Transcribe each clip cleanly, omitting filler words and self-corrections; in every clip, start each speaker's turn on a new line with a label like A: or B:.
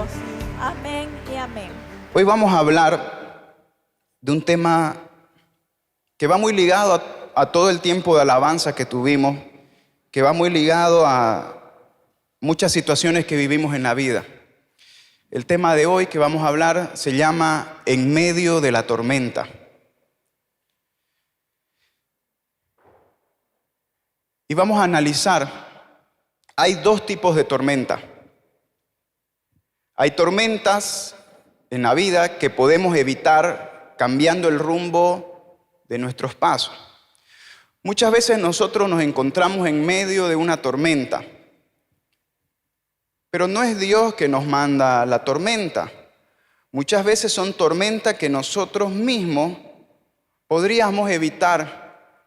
A: Dios. Amén y amén.
B: Hoy vamos a hablar de un tema que va muy ligado a todo el tiempo de alabanza que tuvimos, que va muy ligado a muchas situaciones que vivimos en la vida. El tema de hoy que vamos a hablar se llama En medio de la tormenta. Y vamos a analizar, hay dos tipos de tormenta. Hay tormentas en la vida que podemos evitar cambiando el rumbo de nuestros pasos. Muchas veces nosotros nos encontramos en medio de una tormenta, pero no es Dios que nos manda la tormenta. Muchas veces son tormentas que nosotros mismos podríamos evitar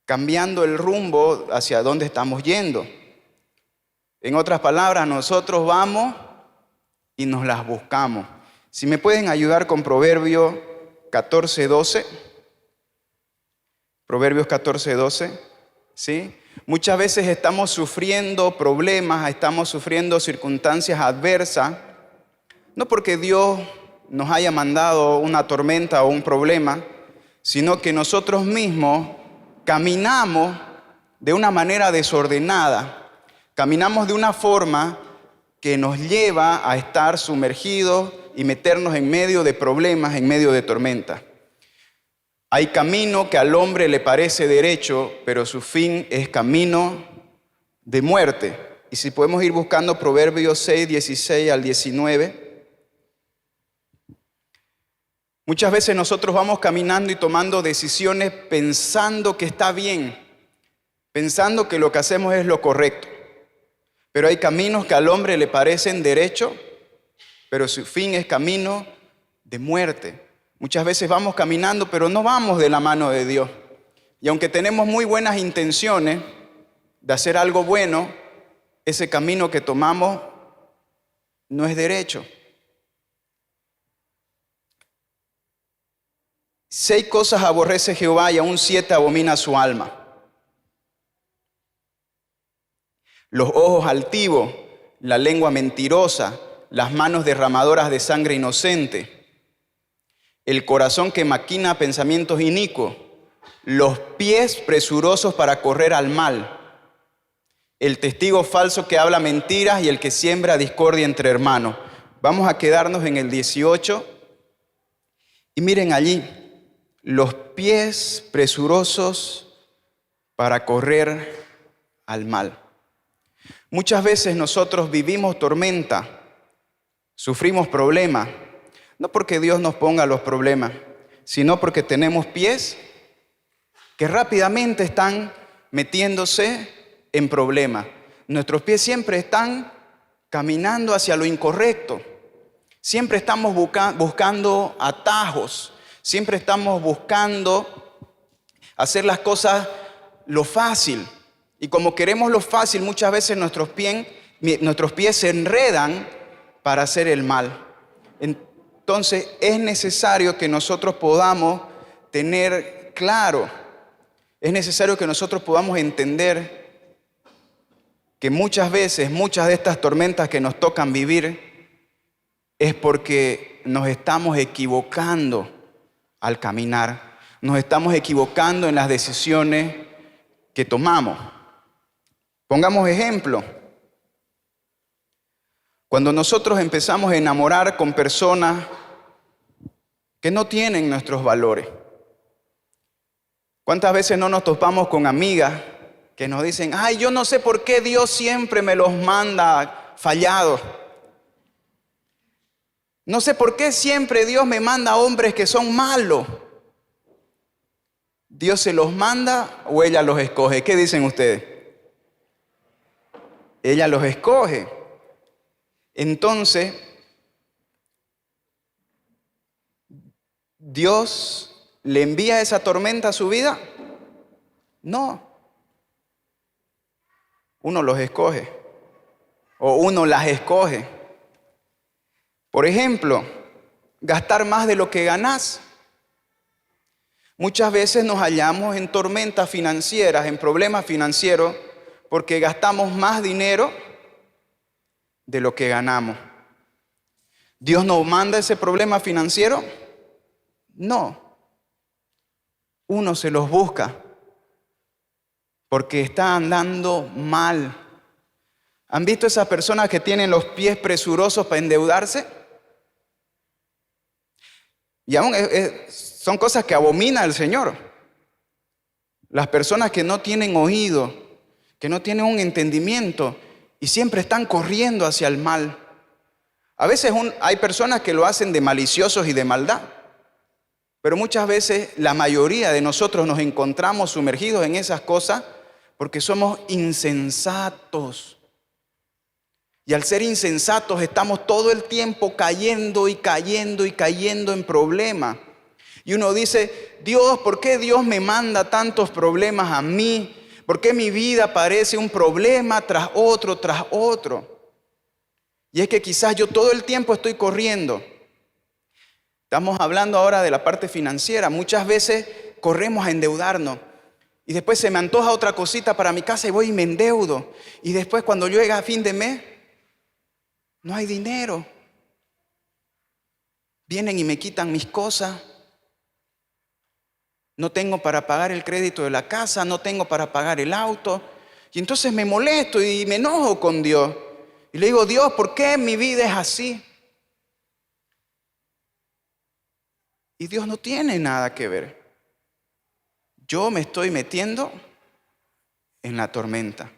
B: cambiando el rumbo hacia donde estamos yendo. En otras palabras, nosotros vamos y nos las buscamos. Si me pueden ayudar con Proverbios 14:12. Proverbios 14:12, ¿sí? Muchas veces estamos sufriendo problemas, estamos sufriendo circunstancias adversas, no porque Dios nos haya mandado una tormenta o un problema, sino que nosotros mismos caminamos de una manera desordenada, caminamos de una forma que nos lleva a estar sumergidos y meternos en medio de problemas, en medio de tormentas. Hay camino que al hombre le parece derecho, pero su fin es camino de muerte. Y si podemos ir buscando Proverbios 6, 16 al 19. Muchas veces nosotros vamos caminando y tomando decisiones pensando que está bien, pensando que lo que hacemos es lo correcto. Pero hay caminos que al hombre le parecen derecho, pero su fin es camino de muerte. Muchas veces vamos caminando, pero no vamos de la mano de Dios. Y aunque tenemos muy buenas intenciones de hacer algo bueno, ese camino que tomamos no es derecho. 6 cosas aborrece Jehová y aún 7 abomina su alma: los ojos altivos, la lengua mentirosa, las manos derramadoras de sangre inocente, el corazón que maquina pensamientos inicuos, los pies presurosos para correr al mal, el testigo falso que habla mentiras y el que siembra discordia entre hermanos. Vamos a quedarnos en el 18 y miren allí, los pies presurosos para correr al mal. Muchas veces nosotros vivimos tormenta, sufrimos problemas, no porque Dios nos ponga los problemas, sino porque tenemos pies que rápidamente están metiéndose en problemas. Nuestros pies siempre están caminando hacia lo incorrecto. Siempre estamos buscando atajos. Siempre estamos buscando hacer las cosas lo fácil. Y como queremos lo fácil, muchas veces nuestros pies se enredan para hacer el mal. Entonces es necesario que nosotros podamos tener claro, es necesario que nosotros podamos entender que muchas veces, muchas de estas tormentas que nos tocan vivir es porque nos estamos equivocando al caminar, nos estamos equivocando en las decisiones que tomamos. Pongamos ejemplo. Cuando nosotros empezamos a enamorar con personas que no tienen nuestros valores. ¿Cuántas veces no nos topamos con amigas que nos dicen, ay, yo no sé por qué Dios siempre me los manda fallados? No sé por qué siempre Dios me manda hombres que son malos. ¿Dios se los manda o ella los escoge? ¿Qué dicen ustedes? Ella los escoge. Entonces, ¿Dios le envía esa tormenta a su vida? No. Uno los escoge o uno las escoge. Por ejemplo, gastar más de lo que ganás. Muchas veces nos hallamos en tormentas financieras, en problemas financieros, porque gastamos más dinero de lo que ganamos. ¿Dios nos manda ese problema financiero? No. Uno se los busca porque está andando mal. ¿Han visto esas personas que tienen los pies presurosos para endeudarse? Y aún son cosas que abomina el Señor. Las personas que no tienen oído, que no tienen un entendimiento y siempre están corriendo hacia el mal. A veces hay personas que lo hacen de maliciosos y de maldad, pero muchas veces la mayoría de nosotros nos encontramos sumergidos en esas cosas porque somos insensatos. Y al ser insensatos estamos todo el tiempo cayendo y cayendo y cayendo en problemas. Y uno dice, Dios, ¿por qué Dios me manda tantos problemas a mí? ¿Por qué mi vida parece un problema tras otro, tras otro? Y es que quizás yo todo el tiempo estoy corriendo. Estamos hablando ahora de la parte financiera. Muchas veces corremos a endeudarnos. Y después se me antoja otra cosita para mi casa y voy y me endeudo. Y después cuando llega a fin de mes, no hay dinero. Vienen y me quitan mis cosas. No tengo para pagar el crédito de la casa, no tengo para pagar el auto. Y entonces me molesto y me enojo con Dios. Y le digo, Dios, ¿por qué mi vida es así? Y Dios no tiene nada que ver. Yo me estoy metiendo en la tormenta.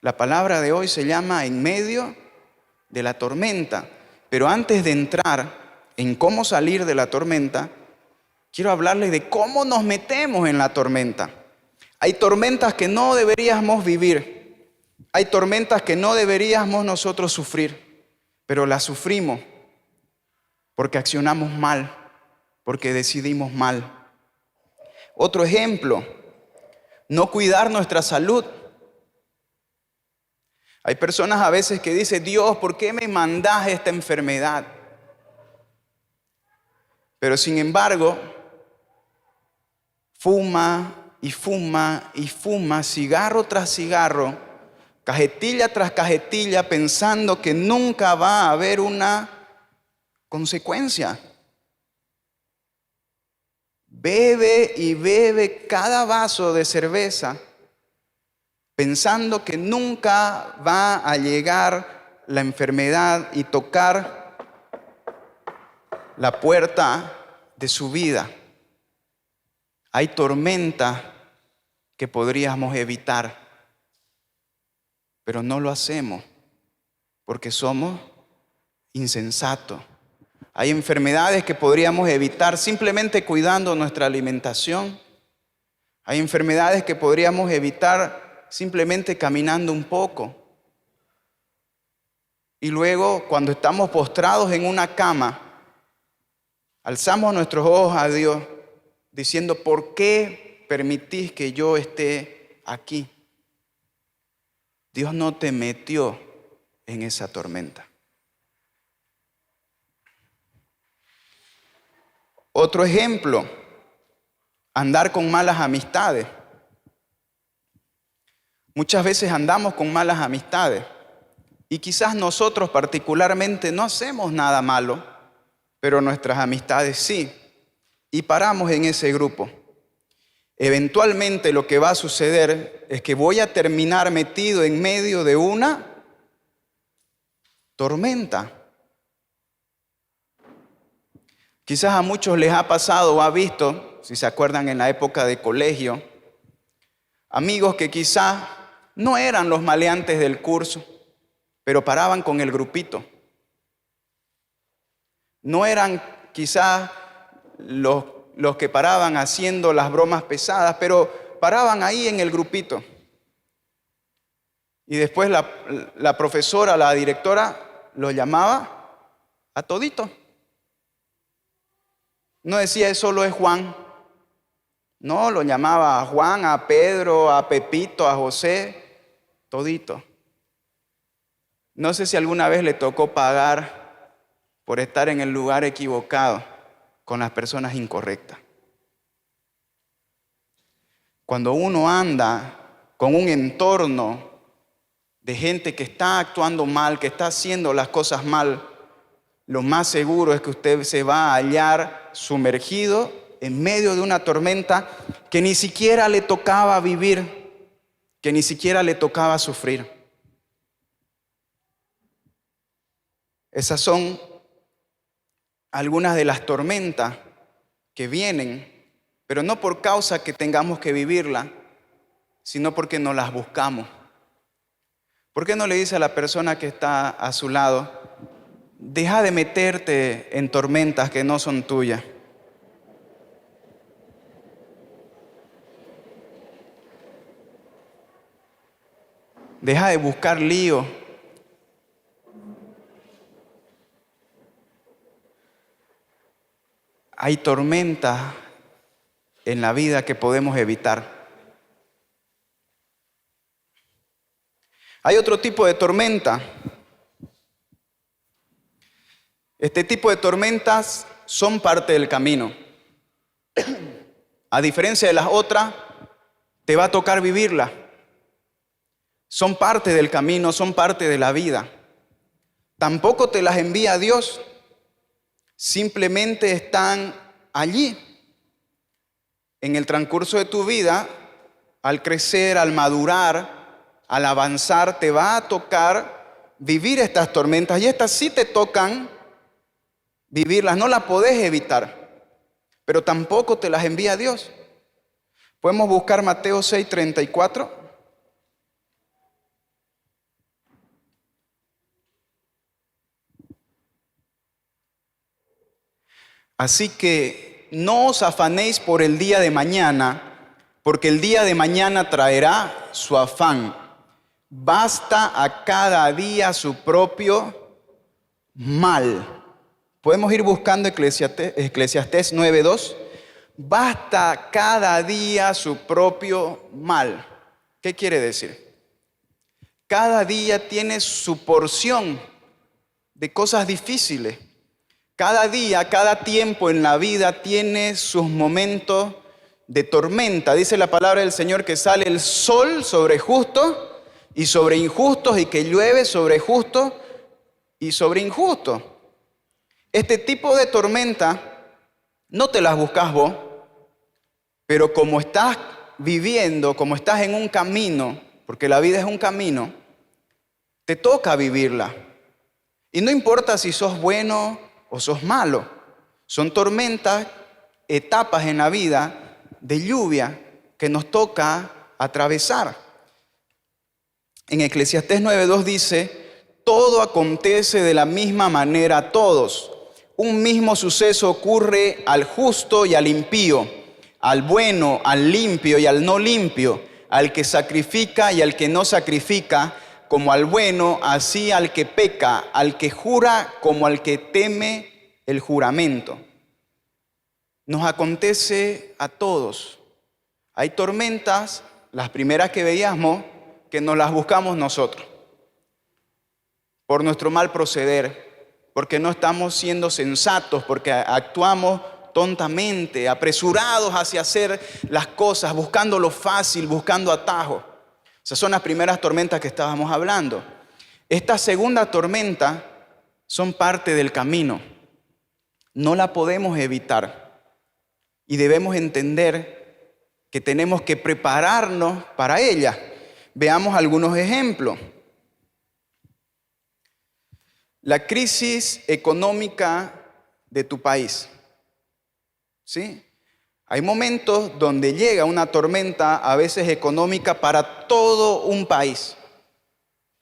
B: La palabra de hoy se llama en medio de la tormenta. Pero antes de entrar en cómo salir de la tormenta, quiero hablarles de cómo nos metemos en la tormenta. Hay tormentas que no deberíamos vivir. Hay tormentas que no deberíamos nosotros sufrir, pero las sufrimos porque accionamos mal, porque decidimos mal. Otro ejemplo, no cuidar nuestra salud. Hay personas a veces que dicen, Dios, ¿por qué me mandas esta enfermedad? Pero sin embargo, fuma y fuma y fuma, cigarro tras cigarro, cajetilla tras cajetilla, pensando que nunca va a haber una consecuencia. Bebe y bebe cada vaso de cerveza, pensando que nunca va a llegar la enfermedad y tocar la puerta de su vida. Hay tormentas que podríamos evitar, pero no lo hacemos porque somos insensatos. Hay enfermedades que podríamos evitar simplemente cuidando nuestra alimentación. Hay enfermedades que podríamos evitar simplemente caminando un poco. Y luego, cuando estamos postrados en una cama, alzamos nuestros ojos a Dios diciendo, ¿por qué permitís que yo esté aquí? Dios no te metió en esa tormenta. Otro ejemplo, andar con malas amistades. Muchas veces andamos con malas amistades y quizás nosotros particularmente no hacemos nada malo, pero nuestras amistades sí, y paramos en ese grupo. Eventualmente lo que va a suceder es que voy a terminar metido en medio de una tormenta. Quizás a muchos les ha pasado o ha visto, si se acuerdan en la época de colegio, amigos que quizás no eran los maleantes del curso, pero paraban con el grupito. No eran quizás los que paraban haciendo las bromas pesadas, pero paraban ahí en el grupito. Y después la profesora, la directora, lo llamaba a todito. No decía, solo es Juan. No, lo llamaba a Juan, a Pedro, a Pepito, a José, todito. No sé si alguna vez le tocó pagar por estar en el lugar equivocado con las personas incorrectas. Cuando uno anda con un entorno de gente que está actuando mal, que está haciendo las cosas mal, lo más seguro es que usted se va a hallar sumergido en medio de una tormenta que ni siquiera le tocaba vivir, que ni siquiera le tocaba sufrir. Esas son algunas de las tormentas que vienen, pero no por causa que tengamos que vivirla, sino porque nos las buscamos. ¿Por qué no le dice a la persona que está a su lado: deja de meterte en tormentas que no son tuyas? Deja de buscar lío. Hay tormentas en la vida que podemos evitar. Hay otro tipo de tormenta. Este tipo de tormentas son parte del camino. A diferencia de las otras, te va a tocar vivirlas. Son parte del camino, son parte de la vida. Tampoco te las envía Dios. Simplemente están allí. En el transcurso de tu vida, al crecer, al madurar, al avanzar, te va a tocar vivir estas tormentas. Y estas sí te tocan vivirlas, no las podés evitar, pero tampoco te las envía Dios. Podemos buscar Mateo 6:34. Así que no os afanéis por el día de mañana, porque el día de mañana traerá su afán. Basta a cada día su propio mal. Podemos ir buscando Eclesiastés 9:2. Basta cada día su propio mal. ¿Qué quiere decir? Cada día tiene su porción de cosas difíciles. Cada día, cada tiempo en la vida tiene sus momentos de tormenta. Dice la palabra del Señor que sale el sol sobre justos y sobre injustos, y que llueve sobre justos y sobre injustos. Este tipo de tormenta no te las buscas vos, pero como estás viviendo, como estás en un camino, porque la vida es un camino, te toca vivirla. Y no importa si sos bueno o sos malo, son tormentas, etapas en la vida de lluvia que nos toca atravesar. En Eclesiastés 9:2 dice: todo acontece de la misma manera a todos. Un mismo suceso ocurre al justo y al impío, al bueno, al limpio y al no limpio, al que sacrifica y al que no sacrifica, como al bueno, así al que peca, al que jura como al que teme el juramento. Nos acontece a todos. Hay tormentas, las primeras que veíamos, que nos las buscamos nosotros, por nuestro mal proceder, porque no estamos siendo sensatos, porque actuamos tontamente, apresurados hacia hacer las cosas, buscando lo fácil, buscando atajos. Esas son las primeras tormentas que estábamos hablando. Esta segunda tormenta son parte del camino. No la podemos evitar. Y debemos entender que tenemos que prepararnos para ella. Veamos algunos ejemplos. La crisis económica de tu país. ¿Sí? Hay momentos donde llega una tormenta, a veces económica, para todo un país,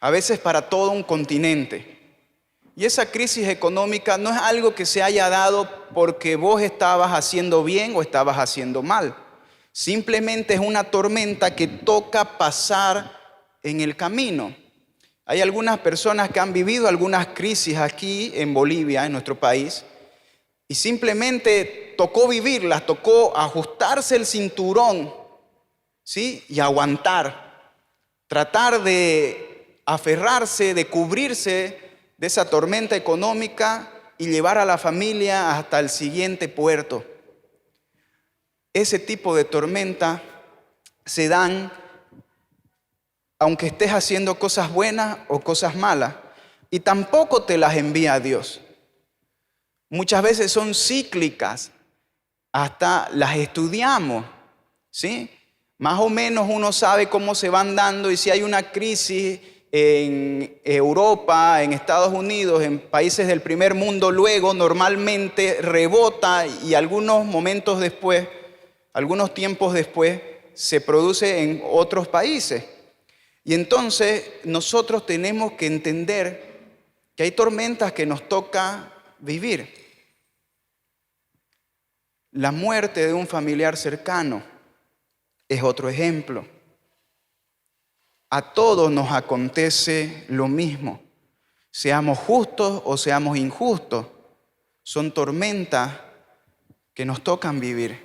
B: a veces para todo un continente. Y esa crisis económica no es algo que se haya dado porque vos estabas haciendo bien o estabas haciendo mal. Simplemente es una tormenta que toca pasar en el camino. Hay algunas personas que han vivido algunas crisis aquí en Bolivia, en nuestro país, y simplemente tocó vivirlas, tocó ajustarse el cinturón, ¿sí? Y aguantar, tratar de aferrarse, de cubrirse de esa tormenta económica y llevar a la familia hasta el siguiente puerto. Ese tipo de tormenta se dan aunque estés haciendo cosas buenas o cosas malas, y tampoco te las envía Dios. Muchas veces son cíclicas, hasta las estudiamos, ¿sí? Más o menos uno sabe cómo se van dando y si hay una crisis en Europa, en Estados Unidos, en países del primer mundo, luego normalmente rebota y algunos momentos después, algunos tiempos después, se produce en otros países. Y entonces nosotros tenemos que entender que hay tormentas que nos toca vivir. La muerte de un familiar cercano es otro ejemplo. A todos nos acontece lo mismo, seamos justos o seamos injustos. Son tormentas que nos tocan vivir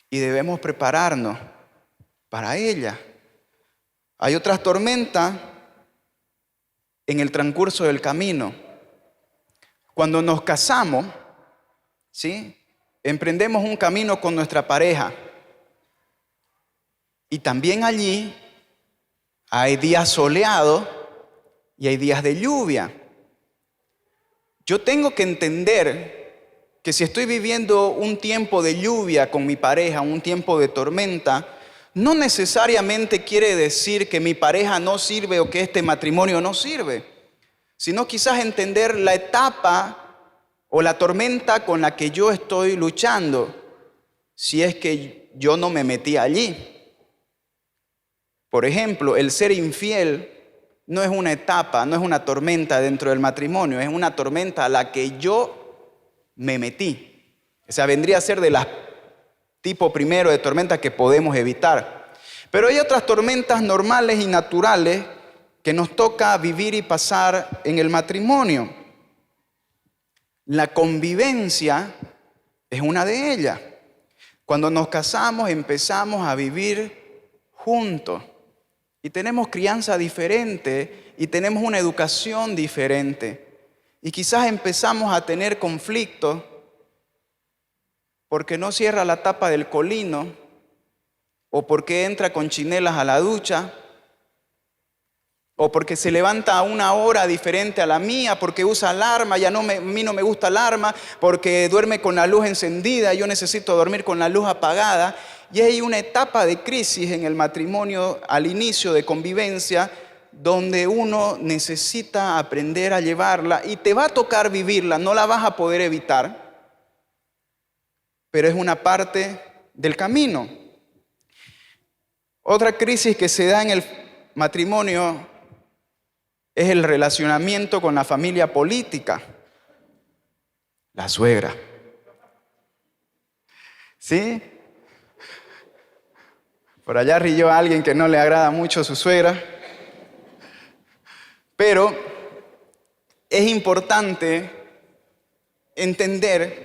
B: y debemos prepararnos para ellas. Hay otras tormentas en el transcurso del camino. Cuando nos casamos, ¿sí?, emprendemos un camino con nuestra pareja y también allí hay días soleados y hay días de lluvia. Yo tengo que entender que si estoy viviendo un tiempo de lluvia con mi pareja, un tiempo de tormenta, no necesariamente quiere decir que mi pareja no sirve o que este matrimonio no sirve, sino quizás entender la etapa o la tormenta con la que yo estoy luchando, si es que yo no me metí allí. Por ejemplo, el ser infiel no es una etapa, no es una tormenta dentro del matrimonio, es una tormenta a la que yo me metí. O sea, vendría a ser de las tipo primero de tormentas que podemos evitar. Pero hay otras tormentas normales y naturales que nos toca vivir y pasar en el matrimonio. La convivencia es una de ellas. Cuando nos casamos empezamos a vivir juntos y tenemos crianza diferente y tenemos una educación diferente y quizás empezamos a tener conflictos porque no cierra la tapa del colino o porque entra con chinelas a la ducha o porque se levanta a una hora diferente a la mía, porque usa alarma, a mí no me gusta alarma, porque duerme con la luz encendida, yo necesito dormir con la luz apagada. Y hay una etapa de crisis en el matrimonio al inicio de convivencia donde uno necesita aprender a llevarla y te va a tocar vivirla, no la vas a poder evitar, pero es una parte del camino. Otra crisis que se da en el matrimonio es el relacionamiento con la familia política, la suegra. ¿Sí? Por allá rió a alguien que no le agrada mucho su suegra. Pero es importante entender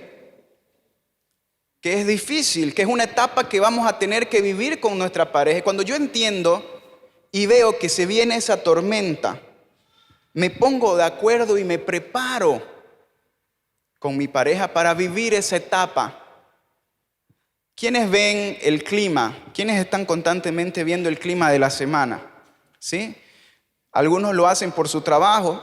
B: que es difícil, que es una etapa que vamos a tener que vivir con nuestra pareja. Cuando yo entiendo y veo que se viene esa tormenta, me pongo de acuerdo y me preparo con mi pareja para vivir esa etapa. ¿Quiénes ven el clima? ¿Quiénes están constantemente viendo el clima de la semana? ¿Sí? Algunos lo hacen por su trabajo,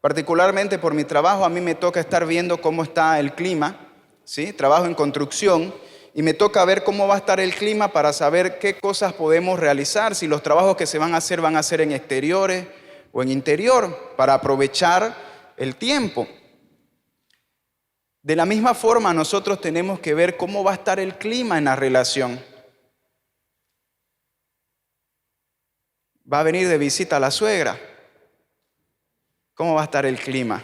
B: particularmente por mi trabajo. A mí me toca estar viendo cómo está el clima, ¿sí? Trabajo en construcción y me toca ver cómo va a estar el clima para saber qué cosas podemos realizar, si los trabajos que se van a hacer en exteriores o en interior, para aprovechar el tiempo. De la misma forma, nosotros tenemos que ver cómo va a estar el clima en la relación. Va a venir de visita la suegra. ¿Cómo va a estar el clima?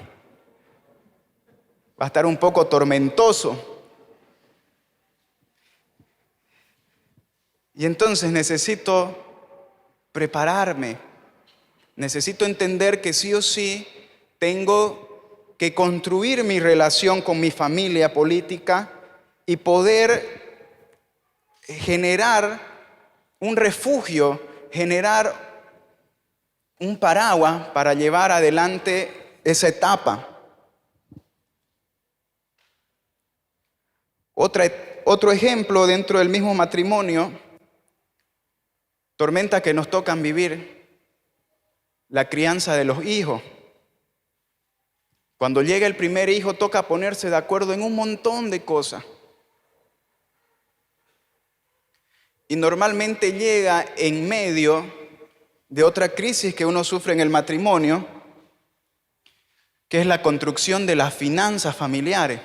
B: Va a estar un poco tormentoso. Y entonces necesito prepararme. Necesito entender que sí o sí tengo que construir mi relación con mi familia política y poder generar un refugio, generar un paraguas para llevar adelante esa etapa. Otro ejemplo dentro del mismo matrimonio, tormentas que nos tocan vivir, la crianza de los hijos. Cuando llega el primer hijo, toca ponerse de acuerdo en un montón de cosas. Y normalmente llega en medio de otra crisis que uno sufre en el matrimonio, que es la construcción de las finanzas familiares.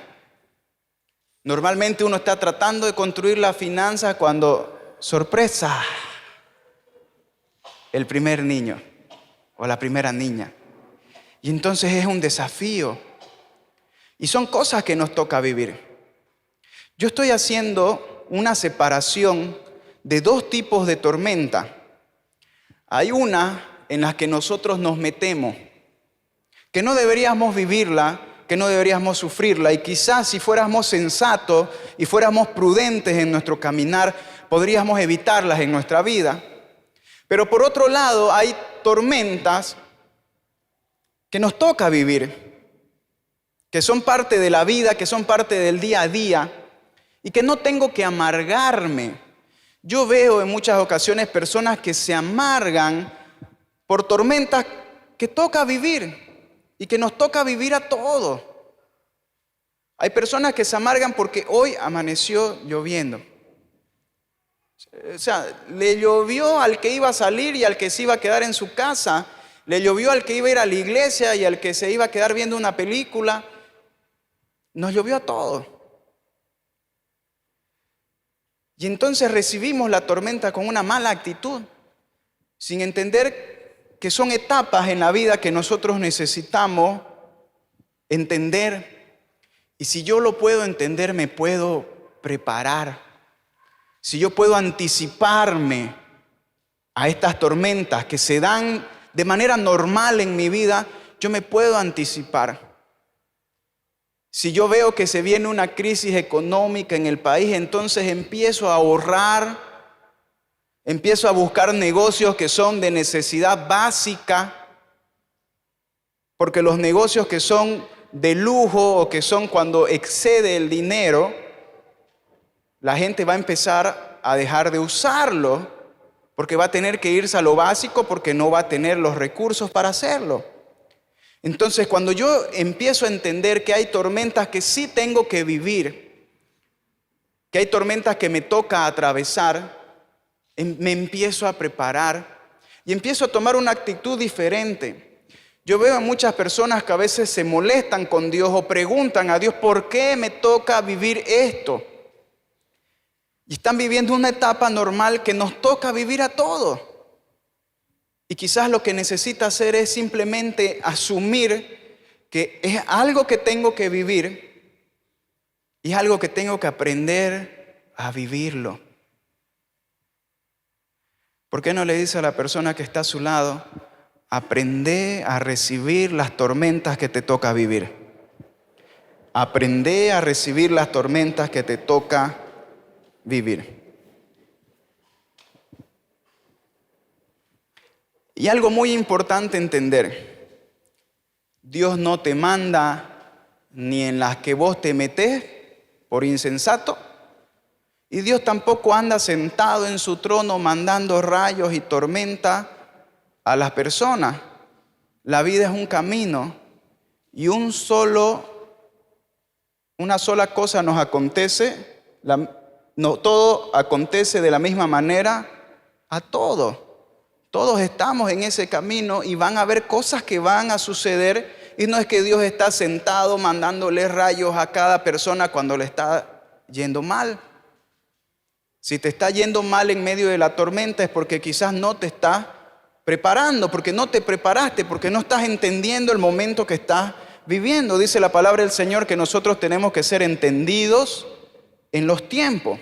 B: Normalmente uno está tratando de construir las finanzas cuando, sorpresa, el primer niño o la primera niña. Y entonces es un desafío. Y son cosas que nos toca vivir. Yo estoy haciendo una separación de dos tipos de tormenta. Hay una en la que nosotros nos metemos, que no deberíamos vivirla, que no deberíamos sufrirla, y quizás si fuéramos sensatos y fuéramos prudentes en nuestro caminar, podríamos evitarlas en nuestra vida. Pero por otro lado, hay tormentas que nos toca vivir, que son parte de la vida, que son parte del día a día, y que no tengo que amargarme. Yo veo en muchas ocasiones personas que se amargan por tormentas que toca vivir y que nos toca vivir a todos. Hay personas que se amargan porque hoy amaneció lloviendo. O sea, le llovió al que iba a salir y al que se iba a quedar en su casa. Le llovió al que iba a ir a la iglesia y al que se iba a quedar viendo una película. Nos llovió a todos. Y entonces recibimos la tormenta con una mala actitud, sin entender que son etapas en la vida que nosotros necesitamos entender. Y si yo lo puedo entender, me puedo preparar. Si yo puedo anticiparme a estas tormentas que se dan de manera normal en mi vida, yo me puedo anticipar. Si yo veo que se viene una crisis económica en el país, entonces empiezo a ahorrar, empiezo a buscar negocios que son de necesidad básica, porque los negocios que son de lujo o que son cuando excede el dinero, la gente va a empezar a dejar de usarlo, porque va a tener que irse a lo básico porque no va a tener los recursos para hacerlo. Entonces, cuando yo empiezo a entender que hay tormentas que sí tengo que vivir, que hay tormentas que me toca atravesar, me empiezo a preparar y empiezo a tomar una actitud diferente. Yo veo a muchas personas que a veces se molestan con Dios o preguntan a Dios, ¿por qué me toca vivir esto? Y están viviendo una etapa normal que nos toca vivir a todos. Y quizás lo que necesita hacer es simplemente asumir que es algo que tengo que vivir y es algo que tengo que aprender a vivirlo. ¿Por qué no le dice a la persona que está a su lado, aprende a recibir las tormentas que te toca vivir? Aprende a recibir las tormentas que te toca vivir. Y algo muy importante entender, Dios no te manda ni en las que vos te metés por insensato, y Dios tampoco anda sentado en su trono mandando rayos y tormenta a las personas. La vida es un camino y una sola cosa nos acontece, no todo acontece de la misma manera a todos. Todos estamos en ese camino y van a haber cosas que van a suceder, y no es que Dios está sentado mandándole rayos a cada persona cuando le está yendo mal. Si te está yendo mal en medio de la tormenta es porque quizás no te estás preparando, porque no te preparaste, porque no estás entendiendo el momento que estás viviendo. Dice la palabra del Señor que nosotros tenemos que ser entendidos en los tiempos.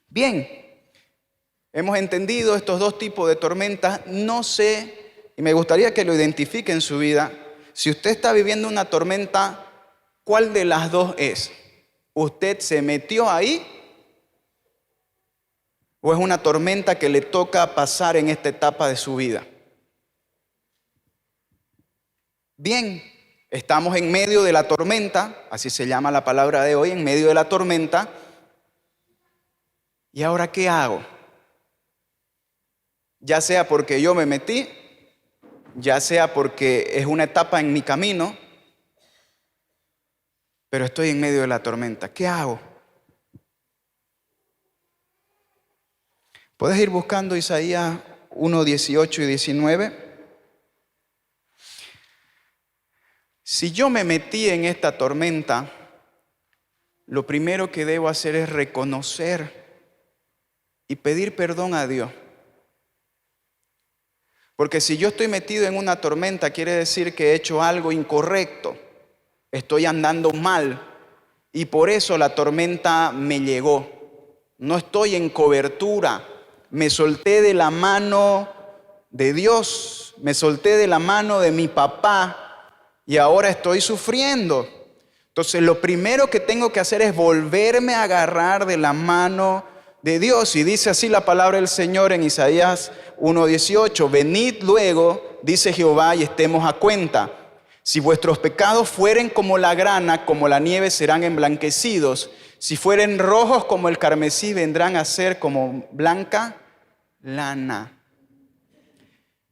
B: Bien. Hemos entendido estos dos tipos de tormentas. No sé, y me gustaría que lo identifique en su vida. Si usted está viviendo una tormenta, ¿cuál de las dos es? ¿Usted se metió ahí? ¿O es una tormenta que le toca pasar en esta etapa de su vida? Bien, estamos en medio de la tormenta, así se llama la palabra de hoy, en medio de la tormenta. ¿Y ahora qué hago? Ya sea porque yo me metí ya sea porque es una etapa en mi camino, pero estoy en medio de la tormenta. ¿Qué hago? Puedes ir buscando Isaías 1, 18 y 19. Si yo me metí en esta tormenta, lo primero que debo hacer es reconocer y pedir perdón a Dios. Porque si yo estoy metido en una tormenta, quiere decir que he hecho algo incorrecto. Estoy andando mal y por eso la tormenta me llegó. No estoy en cobertura. Me solté de la mano de Dios. Me solté de la mano de mi papá y ahora estoy sufriendo. Entonces lo primero que tengo que hacer es volverme a agarrar de la mano de Dios. Y dice así la palabra del Señor en Isaías 1:18. Venid luego, dice Jehová, y estemos a cuenta. Si vuestros pecados fueren como la grana, como la nieve serán emblanquecidos. Si fueren rojos como el carmesí, vendrán a ser como blanca lana.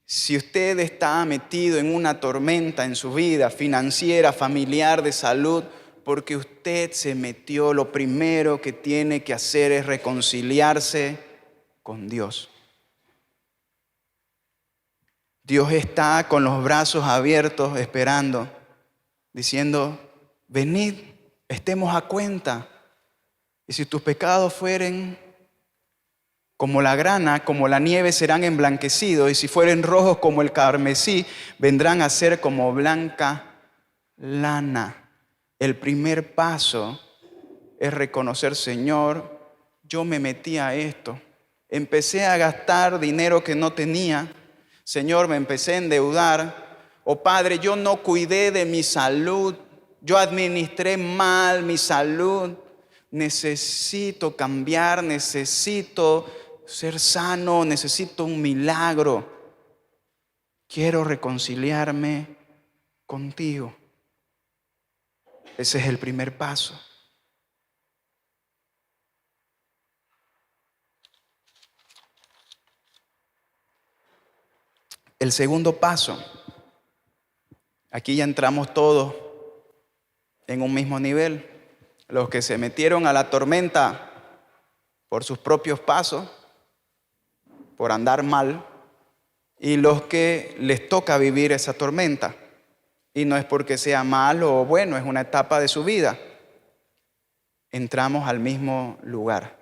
B: Si usted está metido en una tormenta en su vida financiera, familiar, de salud, porque usted se metió, lo primero que tiene que hacer es reconciliarse con Dios. Dios está con los brazos abiertos esperando, diciendo, venid, estemos a cuenta. Y si tus pecados fueren como la grana, como la nieve serán emblanquecidos, y si fueren rojos como el carmesí, vendrán a ser como blanca lana. El primer paso es reconocer, Señor, yo me metí a esto. Empecé a gastar dinero que no tenía. Señor, me empecé a endeudar. Oh Padre, yo no cuidé de mi salud. Yo administré mal mi salud. Necesito cambiar, necesito ser sano, necesito un milagro. Quiero reconciliarme contigo. Ese es el primer paso. El segundo paso, aquí ya entramos todos en un mismo nivel. Los que se metieron a la tormenta por sus propios pasos, por andar mal, y los que les toca vivir esa tormenta. Y no es porque sea malo o bueno, es una etapa de su vida. Entramos al mismo lugar.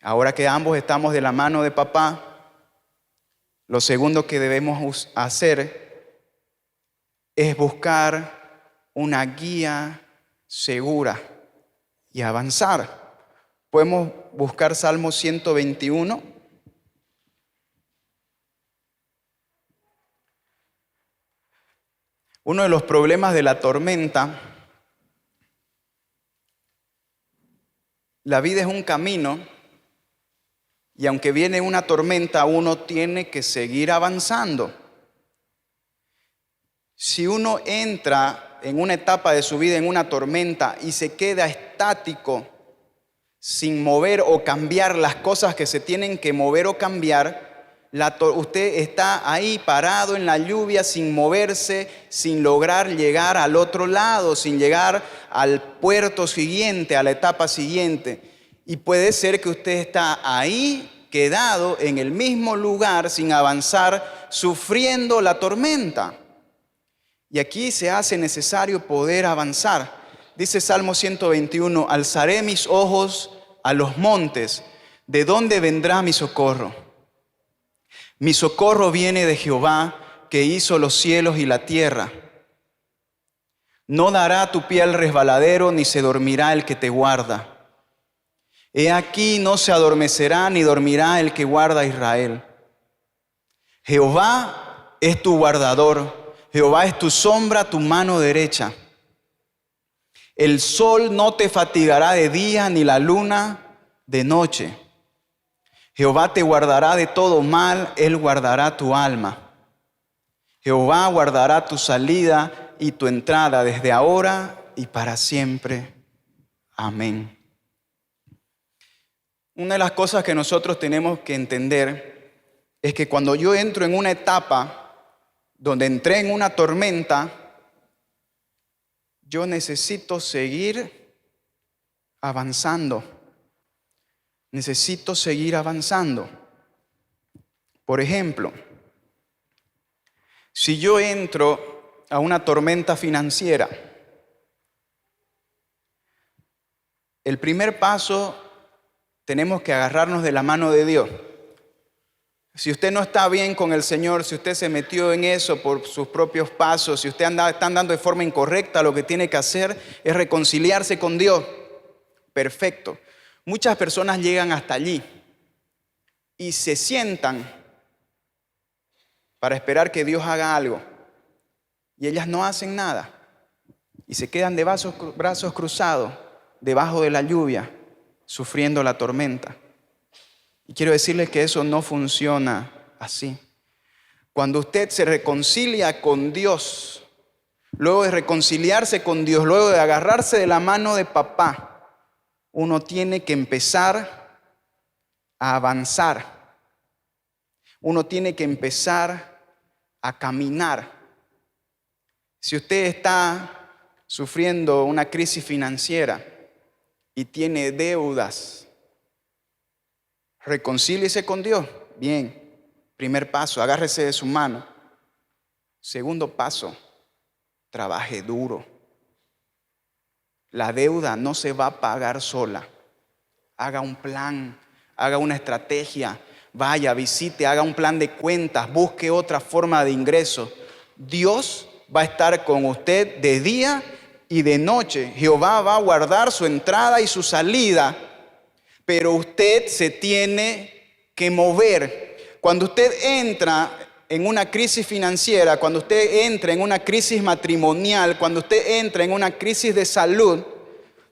B: Ahora que ambos estamos de la mano de papá, lo segundo que debemos hacer es buscar una guía segura y avanzar. Podemos buscar Salmo 121. Uno de los problemas de la tormenta, la vida es un camino y aunque viene una tormenta, uno tiene que seguir avanzando. Si uno entra en una etapa de su vida, en una tormenta, y se queda estático, sin mover o cambiar las cosas que se tienen que mover o cambiar, usted está ahí parado en la lluvia sin moverse, sin lograr llegar al otro lado, sin llegar al puerto siguiente, a la etapa siguiente. Y puede ser que usted está ahí quedado en el mismo lugar sin avanzar, sufriendo la tormenta. Y aquí se hace necesario poder avanzar. Dice Salmo 121, alzaré mis ojos a los montes, ¿de dónde vendrá mi socorro? Mi socorro viene de Jehová, que hizo los cielos y la tierra. No dará tu pie al resbaladero, ni se dormirá el que te guarda. He aquí no se adormecerá, ni dormirá el que guarda a Israel. Jehová es tu guardador, Jehová es tu sombra, tu mano derecha. El sol no te fatigará de día, ni la luna de noche. Jehová te guardará de todo mal, Él guardará tu alma. Jehová guardará tu salida y tu entrada desde ahora y para siempre. Amén. Una de las cosas que nosotros tenemos que entender es que cuando yo entro en una etapa donde entré en una tormenta, yo necesito seguir avanzando. Necesito seguir avanzando. Por ejemplo, si yo entro a una tormenta financiera, el primer paso, tenemos que agarrarnos de la mano de Dios. Si usted no está bien con el Señor, si usted se metió en eso por sus propios pasos, si usted está andando de forma incorrecta, lo que tiene que hacer es reconciliarse con Dios. Perfecto. Muchas personas llegan hasta allí y se sientan para esperar que Dios haga algo. Y ellas no hacen nada. Y se quedan de brazos cruzados debajo de la lluvia, sufriendo la tormenta. Y quiero decirles que eso no funciona así. Cuando usted se reconcilia con Dios, luego de reconciliarse con Dios, luego de agarrarse de la mano de papá, uno tiene que empezar a avanzar. Uno tiene que empezar a caminar. Si usted está sufriendo una crisis financiera y tiene deudas, reconcíliese con Dios. Bien, primer paso, agárrese de su mano. Segundo paso, trabaje duro. La deuda no se va a pagar sola. Haga un plan, haga una estrategia, vaya, visite, haga un plan de cuentas, busque otra forma de ingreso. Dios va a estar con usted de día y de noche. Jehová va a guardar su entrada y su salida, pero usted se tiene que mover. Cuando usted entra en una crisis financiera, cuando usted entra en una crisis matrimonial, cuando usted entra en una crisis de salud,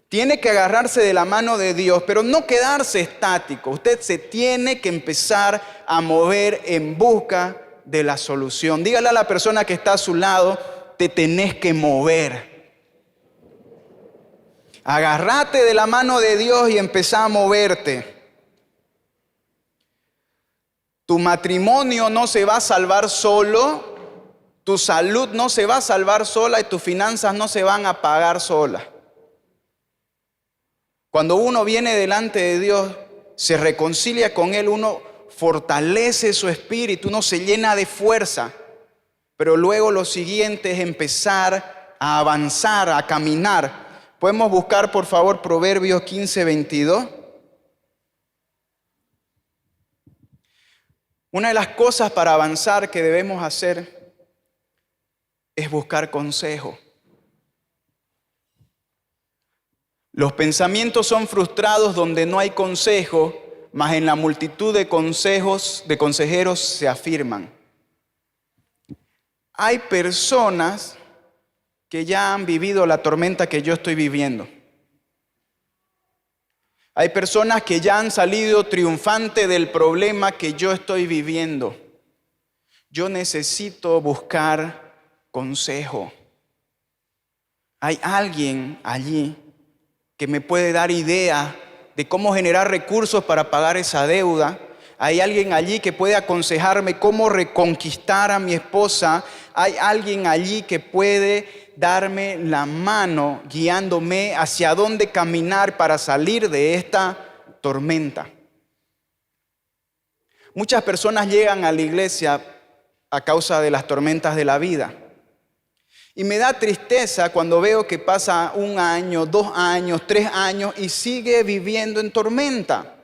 B: tiene que agarrarse de la mano de Dios, pero no quedarse estático. Usted se tiene que empezar a mover en busca de la solución. Dígale a la persona que está a su lado, te tenés que mover. Agárrate de la mano de Dios y empezá a moverte. Tu matrimonio no se va a salvar solo, tu salud no se va a salvar sola y tus finanzas no se van a pagar solas. Cuando uno viene delante de Dios, se reconcilia con Él, uno fortalece su espíritu, uno se llena de fuerza. Pero luego lo siguiente es empezar a avanzar, a caminar. Podemos buscar, por favor, Proverbios 15:22. Una de las cosas para avanzar que debemos hacer es buscar consejo. Los pensamientos son frustrados donde no hay consejo, mas en la multitud de consejeros se afirman. Hay personas que ya han vivido la tormenta que yo estoy viviendo. Hay personas que ya han salido triunfante del problema que yo estoy viviendo. Yo necesito buscar consejo. Hay alguien allí que me puede dar idea de cómo generar recursos para pagar esa deuda. Hay alguien allí que puede aconsejarme cómo reconquistar a mi esposa. Hay alguien allí que puede darme la mano, guiándome hacia dónde caminar para salir de esta tormenta. Muchas personas llegan a la iglesia a causa de las tormentas de la vida. Y me da tristeza cuando veo que pasa 1 año, 2 años, 3 años y sigue viviendo en tormenta.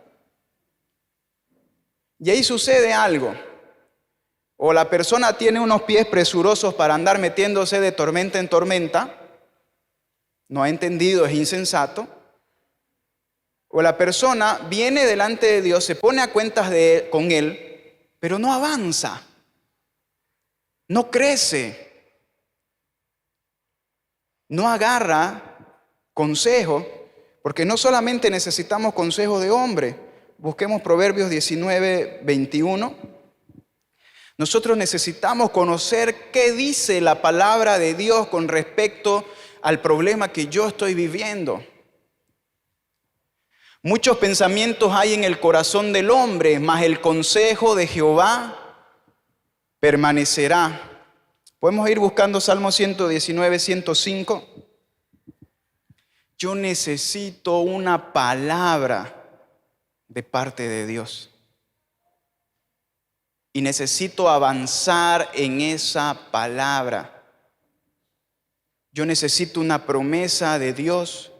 B: Y ahí sucede algo. O la persona tiene unos pies presurosos para andar metiéndose de tormenta en tormenta, no ha entendido, es insensato. O la persona viene delante de Dios, se pone a cuentas con Él, pero no avanza, no crece, no agarra consejo, porque no solamente necesitamos consejo de hombre. Busquemos Proverbios 19:21. Nosotros necesitamos conocer qué dice la palabra de Dios con respecto al problema que yo estoy viviendo. Muchos pensamientos hay en el corazón del hombre, mas el consejo de Jehová permanecerá. Podemos ir buscando Salmo 119, 105. Yo necesito una palabra de parte de Dios. Y necesito avanzar en esa palabra. Yo necesito una promesa de Dios.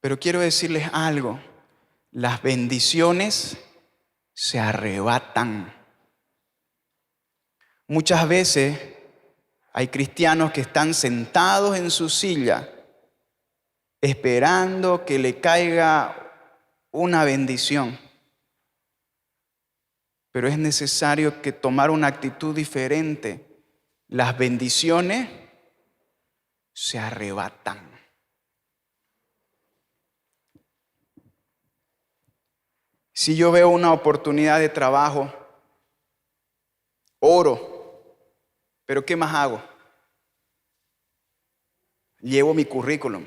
B: Pero quiero decirles algo. Las bendiciones se arrebatan. Muchas veces hay cristianos que están sentados en su silla esperando que le caiga una bendición. Pero es necesario que tomar una actitud diferente. Las bendiciones se arrebatan. Si yo veo una oportunidad de trabajo, oro, pero ¿qué más hago? Llevo mi currículum,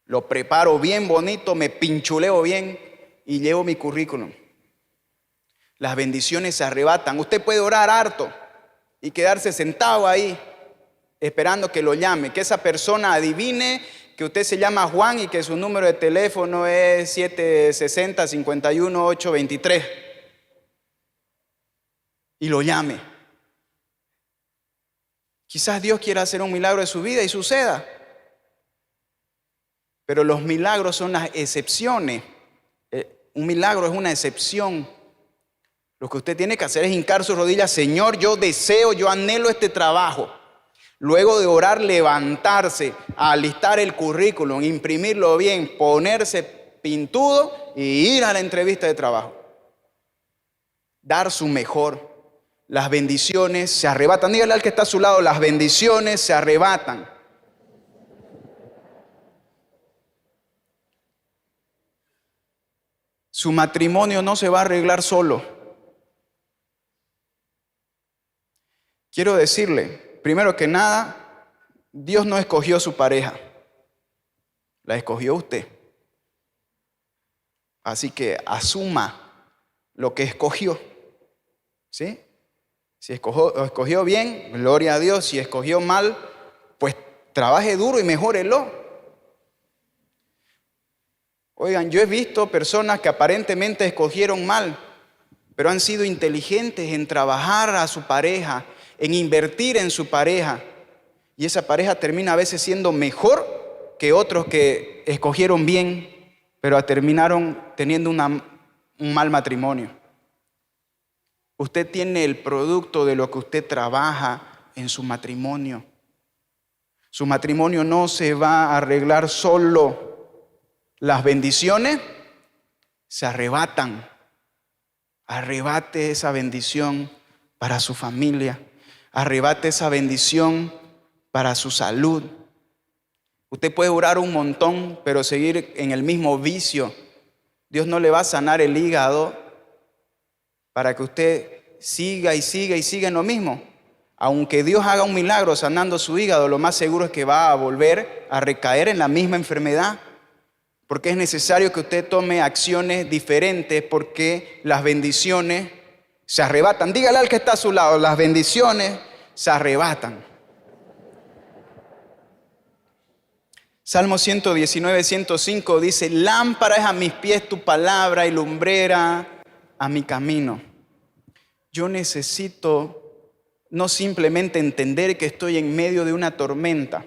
B: lo preparo bien bonito, me pinchuleo bien y llevo mi currículum. Las bendiciones se arrebatan. Usted puede orar harto y quedarse sentado ahí esperando que lo llame, que esa persona adivine que usted se llama Juan y que su número de teléfono es 760-51-823 y lo llame. Quizás Dios quiera hacer un milagro de su vida y suceda, pero los milagros son las excepciones. Un milagro es una excepción. Lo que usted tiene que hacer es hincar sus rodillas. Señor, yo deseo, yo anhelo este trabajo. Luego de orar, levantarse, alistar el currículum, imprimirlo bien, ponerse pintudo y ir a la entrevista de trabajo. Dar su mejor. Las bendiciones se arrebatan. Dígale al que está a su lado, las bendiciones se arrebatan. Su matrimonio no se va a arreglar solo. Quiero decirle, primero que nada, Dios no escogió su pareja, la escogió usted. Así que asuma lo que escogió, ¿sí? Si escogió bien, gloria a Dios. Si escogió mal, pues trabaje duro y mejórelo. Oigan, yo he visto personas que aparentemente escogieron mal, pero han sido inteligentes en trabajar a su pareja, en invertir en su pareja. Y esa pareja termina a veces siendo mejor que otros que escogieron bien, pero terminaron teniendo un mal matrimonio. Usted tiene el producto de lo que usted trabaja en su matrimonio. Su matrimonio no se va a arreglar solo. Las bendiciones se arrebatan. Arrebate esa bendición para su familia. Arrebate esa bendición para su salud. Usted puede orar un montón, pero seguir en el mismo vicio. Dios no le va a sanar el hígado para que usted siga y siga y siga en lo mismo. Aunque Dios haga un milagro sanando su hígado, lo más seguro es que va a volver a recaer en la misma enfermedad. Porque es necesario que usted tome acciones diferentes, porque las bendiciones se arrebatan. Dígale al que está a su lado, las bendiciones se arrebatan. Salmo 119, 105 dice, lámpara es a mis pies tu palabra y lumbrera a mi camino. Yo necesito no simplemente entender que estoy en medio de una tormenta.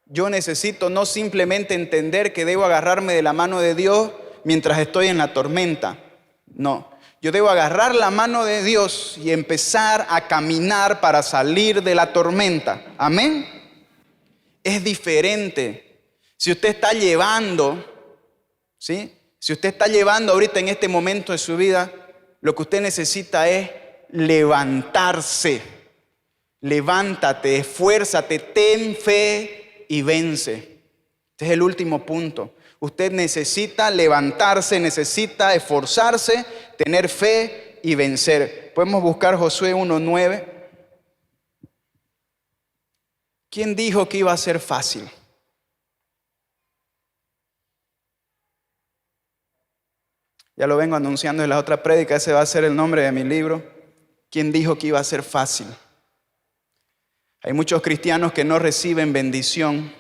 B: Yo necesito no simplemente entender que debo agarrarme de la mano de Dios mientras estoy en la tormenta. No, yo debo agarrar la mano de Dios y empezar a caminar para salir de la tormenta. Amén. Es diferente. Si usted está llevando, ¿sí? Si usted está llevando ahorita en este momento de su vida, lo que usted necesita es levantarse. Levántate, esfuérzate, ten fe y vence. Este es el último punto. Usted necesita levantarse, necesita esforzarse, tener fe y vencer. Podemos buscar Josué 1:9. ¿Quién dijo que iba a ser fácil? Ya lo vengo anunciando en la otra prédica, ese va a ser el nombre de mi libro. ¿Quién dijo que iba a ser fácil? Hay muchos cristianos que no reciben bendición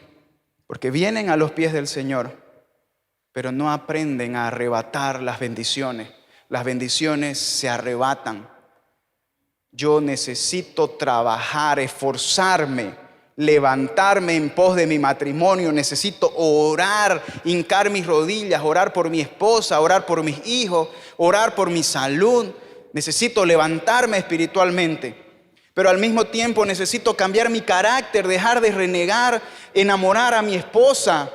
B: porque vienen a los pies del Señor, pero no aprenden a arrebatar las bendiciones. Las bendiciones se arrebatan. Yo necesito trabajar, esforzarme, levantarme en pos de mi matrimonio. Necesito orar, hincar mis rodillas, orar por mi esposa, orar por mis hijos, orar por mi salud. Necesito levantarme espiritualmente. Pero al mismo tiempo necesito cambiar mi carácter, dejar de renegar, enamorar a mi esposa.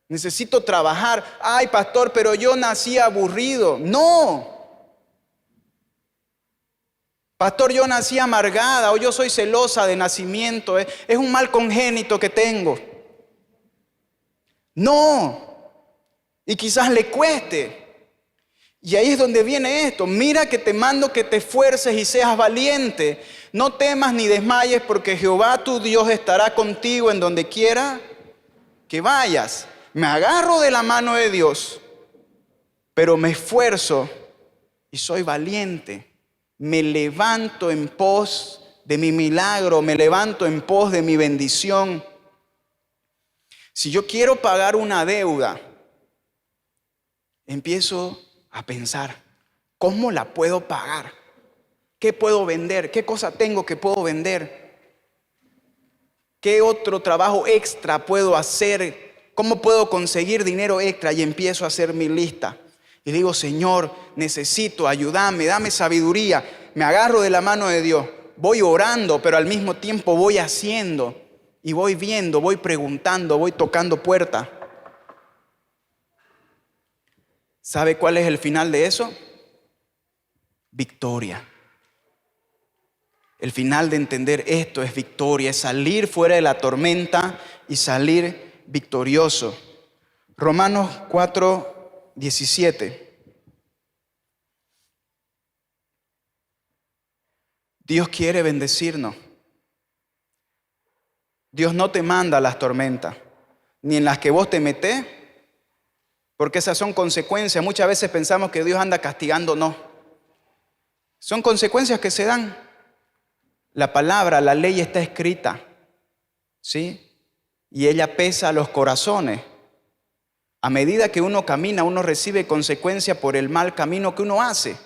B: Necesito trabajar. Ay, pastor, pero yo nací aburrido. No. Pastor, yo nací amargada o yo soy celosa de nacimiento. Es un mal congénito que tengo. No. Y quizás le cueste. Y ahí es donde viene esto. Mira que te mando que te esfuerces y seas valiente. No temas ni desmayes, porque Jehová tu Dios estará contigo en donde quiera que vayas. Me agarro de la mano de Dios, pero me esfuerzo y soy valiente. Me levanto en pos de mi milagro, me levanto en pos de mi bendición. Si yo quiero pagar una deuda, empiezo a pensar, ¿cómo la puedo pagar? ¿Qué puedo vender? ¿Qué cosa tengo que puedo vender? ¿Qué otro trabajo extra puedo hacer? ¿Cómo puedo conseguir dinero extra? Y empiezo a hacer mi lista. Y digo, Señor, necesito, ayúdame, dame sabiduría. Me agarro de la mano de Dios. Voy orando, pero al mismo tiempo voy haciendo. Y voy viendo, voy preguntando, voy tocando puertas. ¿Sabe cuál es el final de eso? Victoria. El final de entender esto es victoria, es salir fuera de la tormenta y salir victorioso. Romanos 4:17. Dios quiere bendecirnos. Dios no te manda a las tormentas, ni en las que vos te metés, porque esas son consecuencias. Muchas veces pensamos que Dios anda castigándonos. Son consecuencias que se dan. La palabra, la ley está escrita, ¿sí? Y ella pesa los corazones. A medida que uno camina, uno recibe consecuencias por el mal camino que uno hace.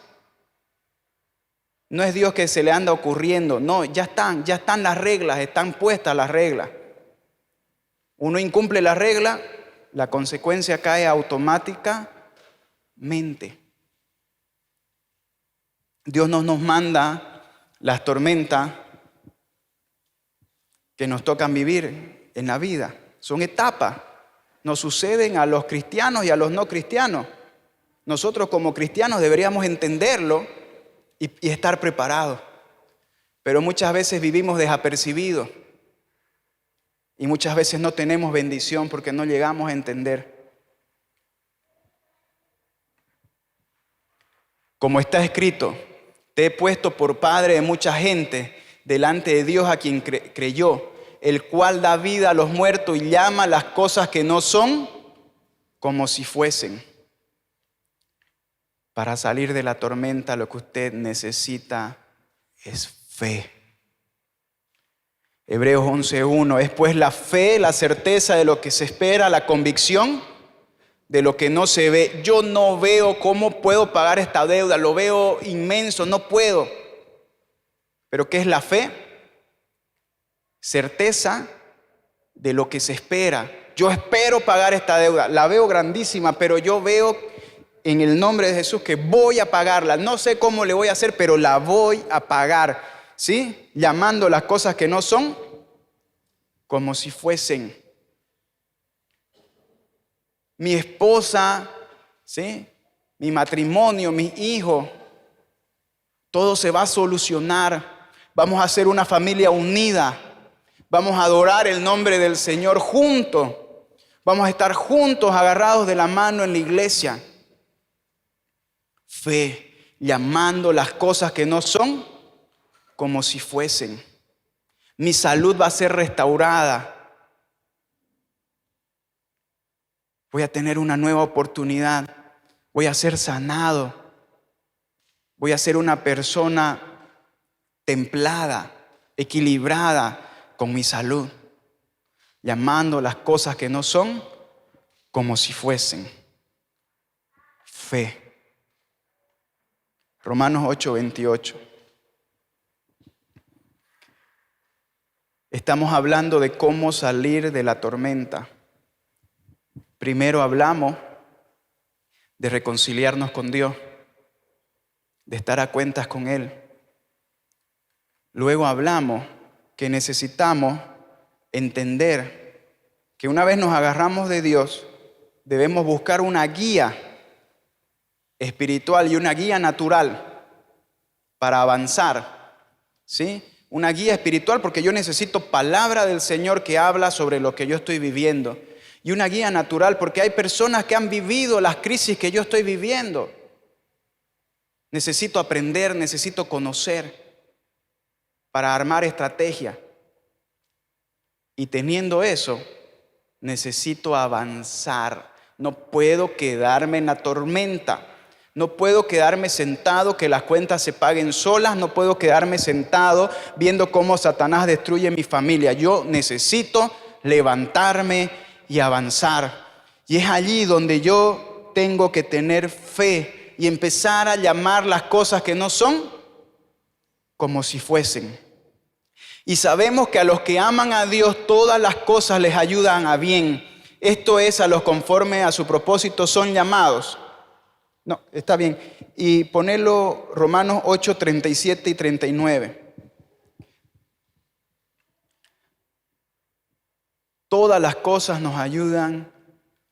B: No es Dios que se le anda ocurriendo. No, ya están las reglas, están puestas las reglas. Uno incumple la regla, la consecuencia cae automáticamente. Dios no nos manda las tormentas que nos tocan vivir en la vida. Son etapas. Nos suceden a los cristianos y a los no cristianos. Nosotros como cristianos deberíamos entenderlo y estar preparados. Pero muchas veces vivimos desapercibidos. Y muchas veces no tenemos bendición porque no llegamos a entender. Como está escrito, te he puesto por padre de mucha gente delante de Dios a quien creyó, el cual da vida a los muertos y llama las cosas que no son como si fuesen. Para salir de la tormenta, lo que usted necesita es fe. Hebreos 11:1, es pues la fe, la certeza de lo que se espera, la convicción de lo que no se ve. Yo no veo cómo puedo pagar esta deuda, lo veo inmenso, no puedo. ¿Pero qué es la fe? Certeza de lo que se espera. Yo espero pagar esta deuda, la veo grandísima, pero yo veo en el nombre de Jesús que voy a pagarla. No sé cómo le voy a hacer, pero la voy a pagar. ¿Sí? Llamando las cosas que no son como si fuesen. Mi esposa, ¿sí? Mi matrimonio, mis hijos, todo se va a solucionar. Vamos a ser una familia unida. Vamos a adorar el nombre del Señor juntos. Vamos a estar juntos, agarrados de la mano en la iglesia. Fe, llamando las cosas que no son como si fuesen. Mi salud va a ser restaurada. Voy a tener una nueva oportunidad. Voy a ser sanado. Voy a ser una persona templada, equilibrada con mi salud, llamando las cosas que no son como si fuesen. Fe. Romanos 8:28. Estamos hablando de cómo salir de la tormenta. Primero hablamos de reconciliarnos con Dios, de estar a cuentas con Él. Luego hablamos que necesitamos entender que una vez nos agarramos de Dios, debemos buscar una guía espiritual y una guía natural para avanzar, ¿sí? Una guía espiritual porque yo necesito palabra del Señor que habla sobre lo que yo estoy viviendo. Y una guía natural porque hay personas que han vivido las crisis que yo estoy viviendo. Necesito aprender, necesito conocer para armar estrategia. Y teniendo eso, necesito avanzar. No puedo quedarme en la tormenta. No puedo quedarme sentado que las cuentas se paguen solas. No puedo quedarme sentado viendo cómo Satanás destruye mi familia. Yo necesito levantarme y avanzar. Y es allí donde yo tengo que tener fe y empezar a llamar las cosas que no son como si fuesen. Y sabemos que a los que aman a Dios todas las cosas les ayudan a bien. Esto es, a los conforme a su propósito son llamados. No, está bien. Y ponerlo Romanos 8, 37 y 39. Todas las cosas nos ayudan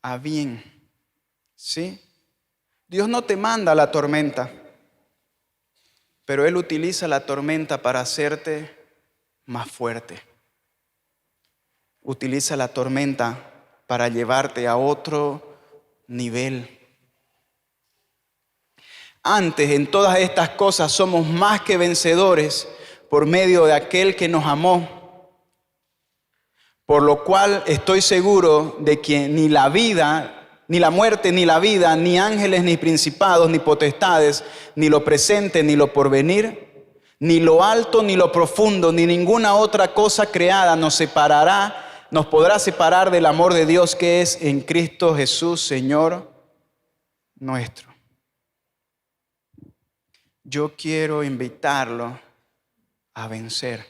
B: a bien. ¿Sí? Dios no te manda la tormenta, pero Él utiliza la tormenta para hacerte más fuerte. Utiliza la tormenta para llevarte a otro nivel. Antes, en todas estas cosas, somos más que vencedores por medio de aquel que nos amó. Por lo cual estoy seguro de que ni la vida, ni la muerte, ni la vida, ni ángeles, ni principados, ni potestades, ni lo presente, ni lo porvenir, ni lo alto, ni lo profundo, ni ninguna otra cosa creada nos podrá separar del amor de Dios que es en Cristo Jesús, Señor nuestro. Yo quiero invitarlo a vencer,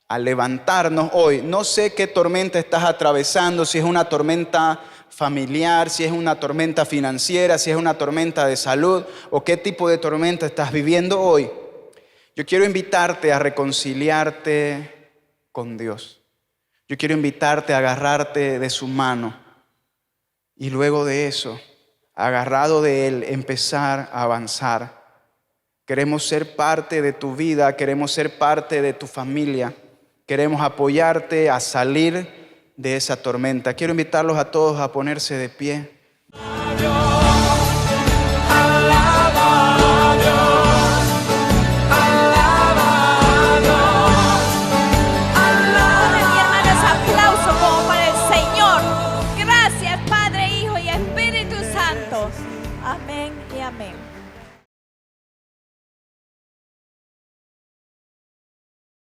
B: a levantarnos hoy. No sé qué tormenta estás atravesando, si es una tormenta familiar, si es una tormenta financiera, si es una tormenta de salud o qué tipo de tormenta estás viviendo hoy. Yo quiero invitarte a reconciliarte con Dios. Yo quiero invitarte a agarrarte de su mano y luego de eso, agarrado de Él, empezar a avanzar. Queremos ser parte de tu vida, queremos ser parte de tu familia, queremos apoyarte a salir de esa tormenta. Quiero invitarlos a todos a ponerse de pie.